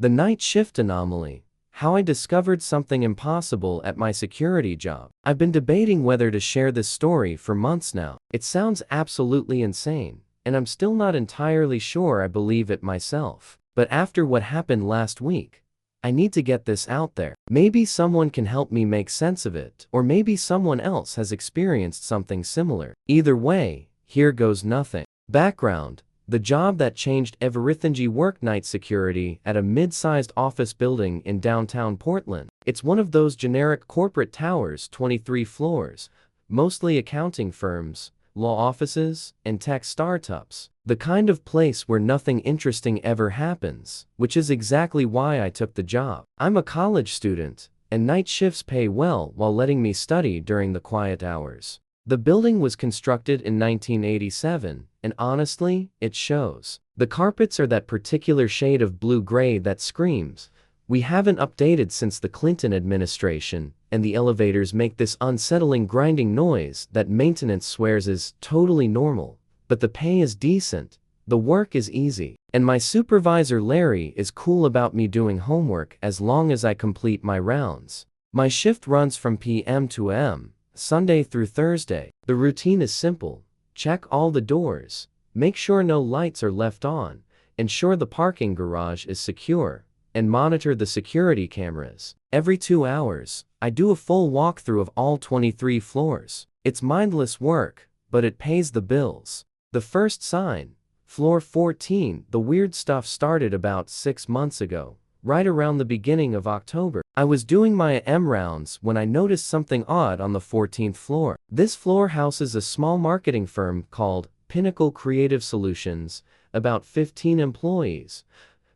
The night shift anomaly. How I discovered something impossible at my security job. I've been debating whether to share this story for months now. It sounds absolutely insane, and I'm still not entirely sure I believe it myself. But after what happened last week, I need to get this out there. Maybe someone can help me make sense of it, or maybe someone else has experienced something similar. Either way, here goes nothing. Background. The job that changed everything. Work night security at a mid-sized office building in downtown Portland. It's one of those generic corporate towers, 23 floors, mostly accounting firms, law offices, and tech startups. The kind of place where nothing interesting ever happens, which is exactly why I took the job. I'm a college student, and night shifts pay well while letting me study during the quiet hours. The building was constructed in 1987, and honestly, it shows. The carpets are that particular shade of blue-gray that screams, "We haven't updated since the Clinton administration," and the elevators make this unsettling grinding noise that maintenance swears is totally normal. But the pay is decent, the work is easy, and my supervisor Larry is cool about me doing homework as long as I complete my rounds. My shift runs from PM to AM. Sunday through Thursday. The routine is simple. Check all the doors, make sure no lights are left on, ensure the parking garage is secure, and monitor the security cameras. Every 2 hours, I do a full walkthrough of all 23 floors. It's mindless work, but it pays the bills. The first sign, floor 14. The weird stuff started about 6 months ago, right around the beginning of October. I was doing my AM rounds when I noticed something odd on the 14th floor. This floor houses a small marketing firm called Pinnacle Creative Solutions, about 15 employees.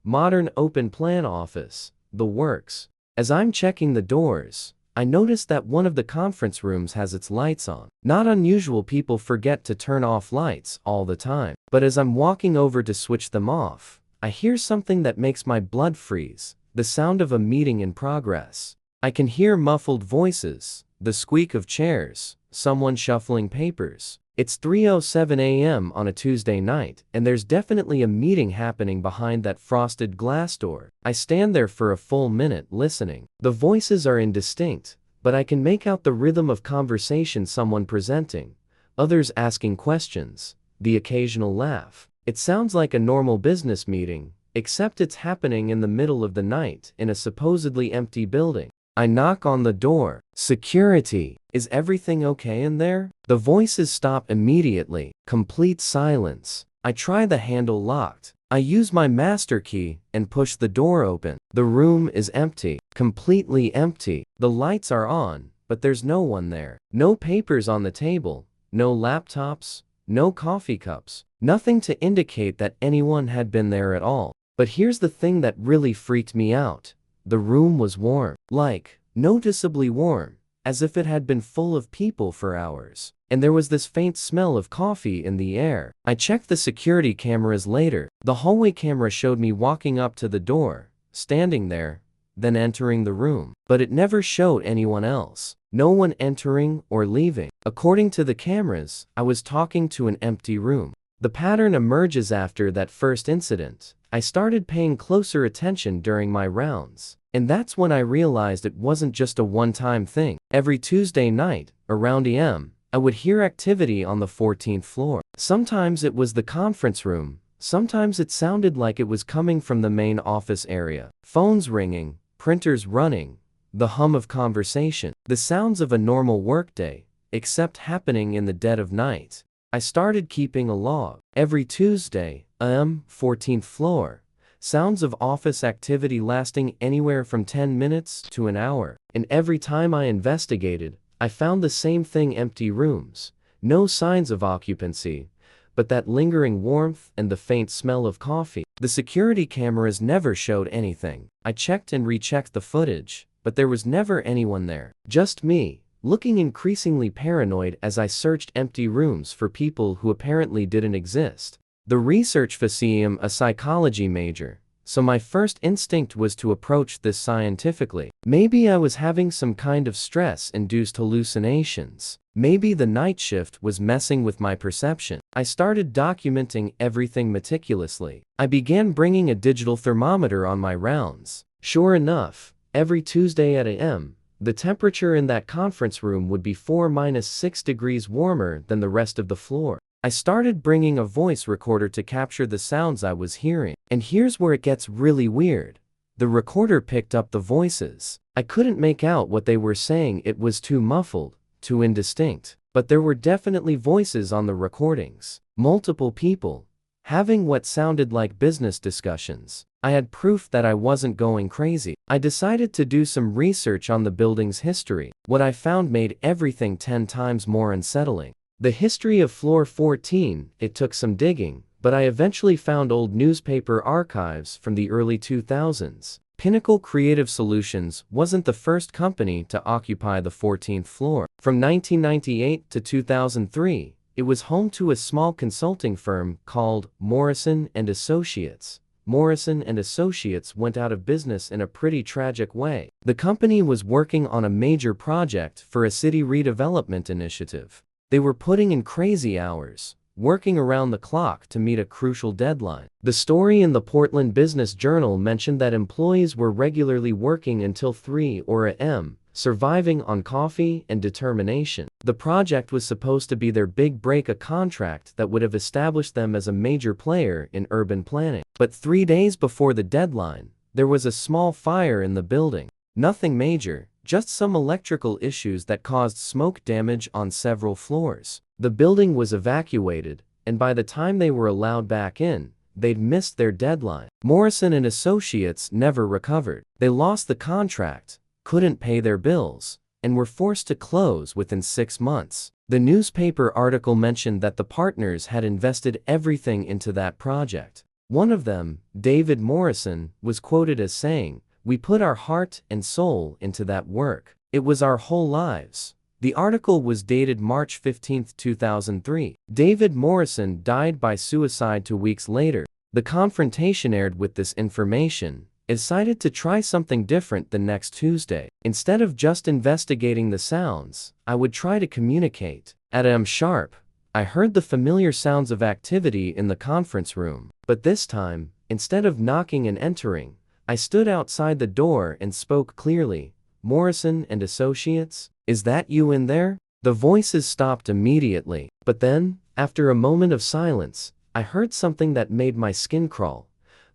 Modern open plan office, the works. As I'm checking the doors, I noticed that one of the conference rooms has its lights on. Not unusual, people forget to turn off lights all the time. But as I'm walking over to switch them off, I hear something that makes my blood freeze. The sound of a meeting in progress. I can hear muffled voices, the squeak of chairs, someone shuffling papers. It's 3:07 a.m. on a Tuesday night, and there's definitely a meeting happening behind that frosted glass door. I stand there for a full minute listening. The voices are indistinct, but I can make out the rhythm of conversation, someone presenting, others asking questions, the occasional laugh. It sounds like a normal business meeting, except it's happening in the middle of the night in a supposedly empty building. I knock on the door. "Security, is everything okay in there?" The voices stop immediately. Complete silence. I try the handle locked. I use my master key and push the door open. The room is empty. Completely empty. The lights are on, but there's no one there. No papers on the table. No laptops. No coffee cups. Nothing to indicate that anyone had been there at all. But here's the thing that really freaked me out. The room was warm. Like, noticeably warm. As if it had been full of people for hours. And there was this faint smell of coffee in the air. I checked the security cameras later. The hallway camera showed me walking up to the door, standing there, then entering the room. But it never showed anyone else. No one entering or leaving. According to the cameras, I was talking to an empty room. The pattern emerges after that first incident. I started paying closer attention during my rounds, and that's when I realized it wasn't just a one-time thing. Every Tuesday night, around AM, I would hear activity on the 14th floor. Sometimes it was the conference room, sometimes it sounded like it was coming from the main office area. Phones ringing, printers running, the hum of conversation. The sounds of a normal workday, except happening in the dead of night. I started keeping a log. Every Tuesday, 14th floor. Sounds of office activity lasting anywhere from 10 minutes to an hour. And every time I investigated, I found the same thing: empty rooms. No signs of occupancy, but that lingering warmth and the faint smell of coffee. The security cameras never showed anything. I checked and rechecked the footage, but there was never anyone there. Just me, looking increasingly paranoid as I searched empty rooms for people who apparently didn't exist. The research facility, a psychology major, so my first instinct was to approach this scientifically. Maybe I was having some kind of stress-induced hallucinations. Maybe the night shift was messing with my perception. I started documenting everything meticulously. I began bringing a digital thermometer on my rounds. Sure enough, every Tuesday at a.m., the temperature in that conference room would be 4-6 degrees warmer than the rest of the floor. I started bringing a voice recorder to capture the sounds I was hearing. And here's where it gets really weird. The recorder picked up the voices. I couldn't make out what they were saying, it was too muffled, too indistinct. But there were definitely voices on the recordings. Multiple people, having what sounded like business discussions. I had proof that I wasn't going crazy. I decided to do some research on the building's history. What I found made everything 10 times more unsettling. The history of Floor 14, it took some digging, but I eventually found old newspaper archives from the early 2000s. Pinnacle Creative Solutions wasn't the first company to occupy the 14th floor. From 1998 to 2003, it was home to a small consulting firm called Morrison & Associates. Morrison & Associates went out of business in a pretty tragic way. The company was working on a major project for a city redevelopment initiative. They were putting in crazy hours, working around the clock to meet a crucial deadline. The story in the Portland Business Journal mentioned that employees were regularly working until 3 a.m., surviving on coffee and determination. The project was supposed to be their big break, a contract that would have established them as a major player in urban planning. But 3 days before the deadline, there was a small fire in the building. Nothing major, just some electrical issues that caused smoke damage on several floors. The building was evacuated, and by the time they were allowed back in, they'd missed their deadline. Morrison & Associates never recovered. They lost the contract, couldn't pay their bills, and were forced to close within 6 months. The newspaper article mentioned that the partners had invested everything into that project. One of them, David Morrison, was quoted as saying, "We put our heart and soul into that work. It was our whole lives." The article was dated March 15, 2003. David Morrison died by suicide 2 weeks later. The confrontation aired with this information. Decided to try something different the next Tuesday. Instead of just investigating the sounds, I would try to communicate. At sharp, I heard the familiar sounds of activity in the conference room. But this time, instead of knocking and entering, I stood outside the door and spoke clearly. "Morrison & Associates, is that you in there?" The voices stopped immediately. But then, after a moment of silence, I heard something that made my skin crawl.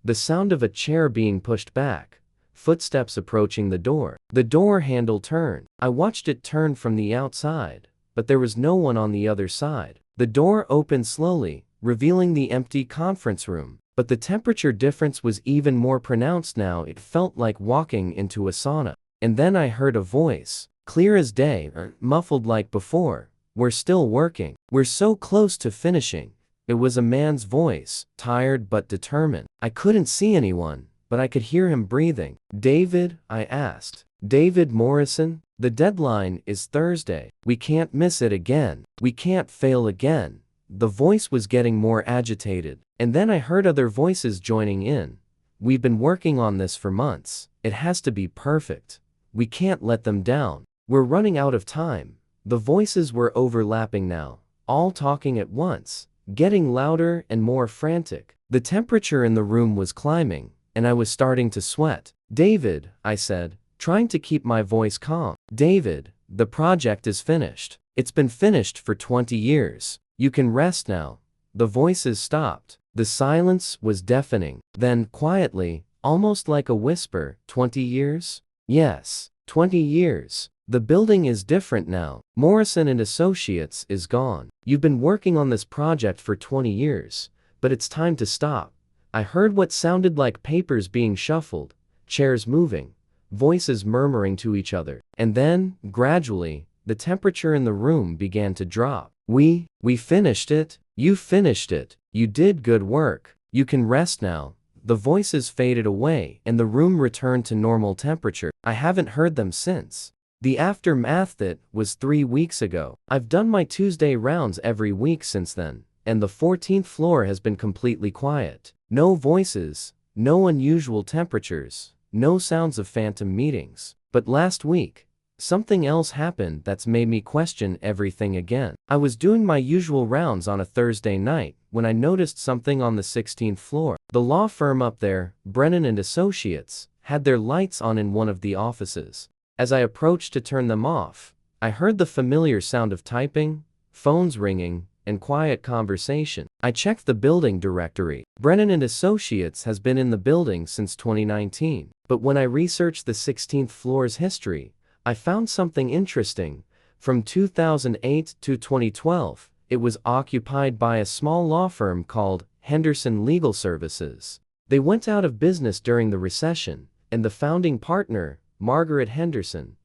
The sound of a chair being pushed back, footsteps approaching the door. The door handle turned. I watched it turn from the outside, but there was no one on the other side. The door opened slowly, revealing the empty conference room. But the temperature difference was even more pronounced now. It felt like walking into a sauna. And then I heard a voice, clear as day, muffled like before. "We're still working. We're so close to finishing." It was a man's voice, tired but determined. I couldn't see anyone, but I could hear him breathing. "David?" I asked. "David Morrison? The deadline is Thursday. We can't miss it again. We can't fail again." The voice was getting more agitated. And then I heard other voices joining in. "We've been working on this for months. It has to be perfect. We can't let them down. We're running out of time." The voices were overlapping now, all talking at once, getting louder and more frantic. The temperature in the room was climbing, and I was starting to sweat. "David," I said, trying to keep my voice calm. "David, the project is finished. It's been finished for 20 years. You can rest now." The voices stopped. The silence was deafening. Then, quietly, almost like a whisper, "20 years? Yes, 20 years. The building is different now. Morrison & Associates is gone. You've been working on this project for 20 years, but it's time to stop." I heard what sounded like papers being shuffled, chairs moving, voices murmuring to each other. And then, gradually, the temperature in the room began to drop. We finished it. You finished it. You did good work. You can rest now." The voices faded away, and the room returned to normal temperature. I haven't heard them since. The aftermath that was 3 weeks ago. I've done my Tuesday rounds every week since then, and the 14th floor has been completely quiet. No voices, no unusual temperatures, no sounds of phantom meetings. But last week, something else happened that's made me question everything again. I was doing my usual rounds on a Thursday night when I noticed something on the 16th floor. The law firm up there, Brennan and Associates, had their lights on in one of the offices. As I approached to turn them off, I heard the familiar sound of typing, phones ringing, and quiet conversation. I checked the building directory. Brennan and Associates has been in the building since 2019, but when I researched the 16th floor's history, I found something interesting. From 2008 to 2012, it was occupied by a small law firm called Henderson Legal Services. They went out of business during the recession, and the founding partner, Margaret Henderson,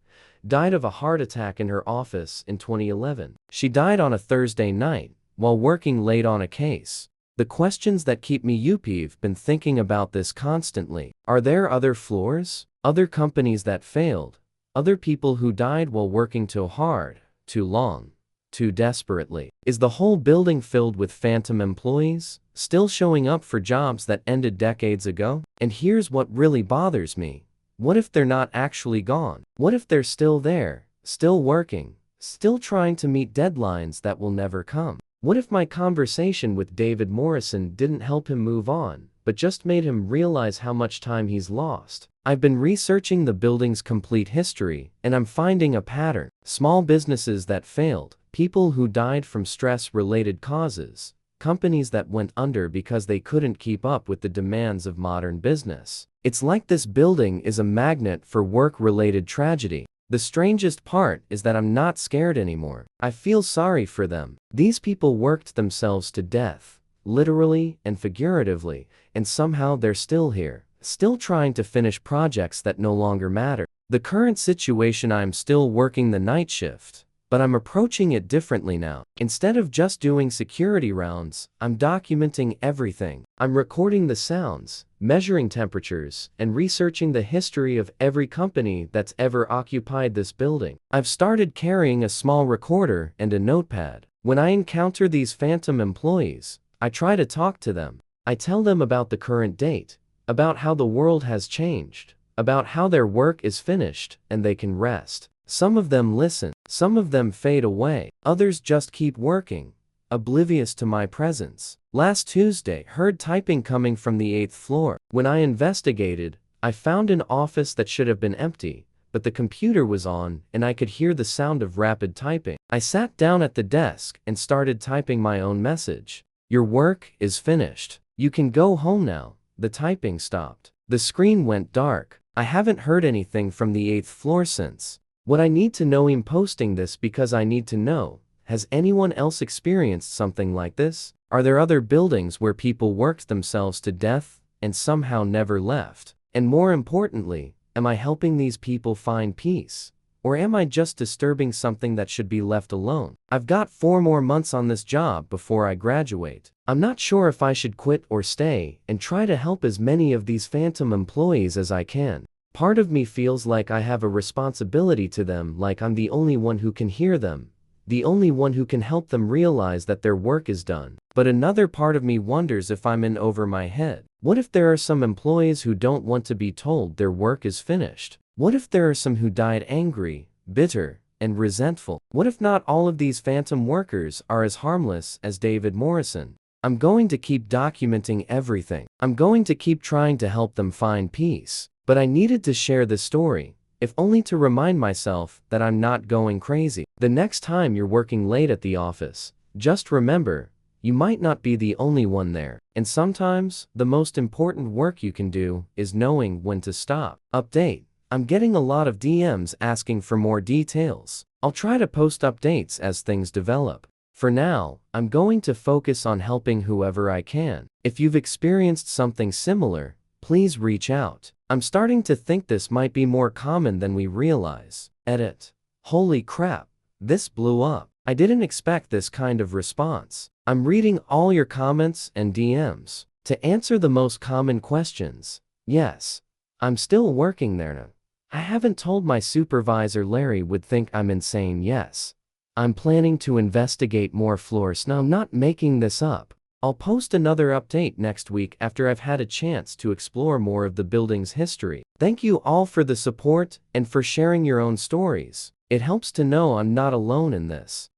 died of a heart attack in her office in 2011. She died on a Thursday night while working late on a case. The questions that keep me you've been thinking about this constantly. Are there other floors? Other companies that failed? Other people who died while working too hard, too long, too desperately? Is the whole building filled with phantom employees, still showing up for jobs that ended decades ago? And here's what really bothers me. What if they're not actually gone? What if they're still there, still working, still trying to meet deadlines that will never come? What if my conversation with David Morrison didn't help him move on, but just made him realize how much time he's lost? I've been researching the building's complete history, and I'm finding a pattern. Small businesses that failed, people who died from stress-related causes, companies that went under because they couldn't keep up with the demands of modern business. It's like this building is a magnet for work-related tragedy. The strangest part is that I'm not scared anymore. I feel sorry for them. These people worked themselves to death, literally and figuratively, and somehow they're still here, still trying to finish projects that no longer matter. The current situation, I'm still working the night shift, but I'm approaching it differently now. Instead of just doing security rounds, I'm documenting everything. I'm recording the sounds, measuring temperatures, and researching the history of every company that's ever occupied this building. I've started carrying a small recorder and a notepad. When I encounter these phantom employees, I try to talk to them. I tell them about the current date, about how the world has changed, about how their work is finished and they can rest. Some of them listen, some of them fade away, others just keep working, oblivious to my presence. Last Tuesday, heard typing coming from the 8th floor. When I investigated, I found an office that should have been empty, but the computer was on and I could hear the sound of rapid typing. I sat down at the desk and started typing my own message. Your work is finished. You can go home now. The typing stopped. The screen went dark. I haven't heard anything from the 8th floor since. What I need to know, I'm posting this because I need to know. Has anyone else experienced something like this? Are there other buildings where people worked themselves to death and somehow never left? And more importantly, am I helping these people find peace? Or am I just disturbing something that should be left alone? I've got 4 more months on this job before I graduate. I'm not sure if I should quit or stay and try to help as many of these phantom employees as I can. Part of me feels like I have a responsibility to them, like I'm the only one who can hear them, the only one who can help them realize that their work is done. But another part of me wonders if I'm in over my head. What if there are some employees who don't want to be told their work is finished? What if there are some who died angry, bitter, and resentful? What if not all of these phantom workers are as harmless as David Morrison? I'm going to keep documenting everything. I'm going to keep trying to help them find peace. But I needed to share this story, if only to remind myself that I'm not going crazy. The next time you're working late at the office, just remember, you might not be the only one there. And sometimes, the most important work you can do is knowing when to stop. Update. I'm getting a lot of DMs asking for more details. I'll try to post updates as things develop. For now, I'm going to focus on helping whoever I can. If you've experienced something similar, please reach out. I'm starting to think this might be more common than we realize. Edit. Holy crap, this blew up. I didn't expect this kind of response. I'm reading all your comments and DMs. To answer the most common questions, yes, I'm still working there now. I haven't told my supervisor. Larry would think I'm insane. Yes, I'm planning to investigate more floors now. I'm not making this up. I'll post another update next week after I've had a chance to explore more of the building's history. Thank you all for the support and for sharing your own stories. It helps to know I'm not alone in this.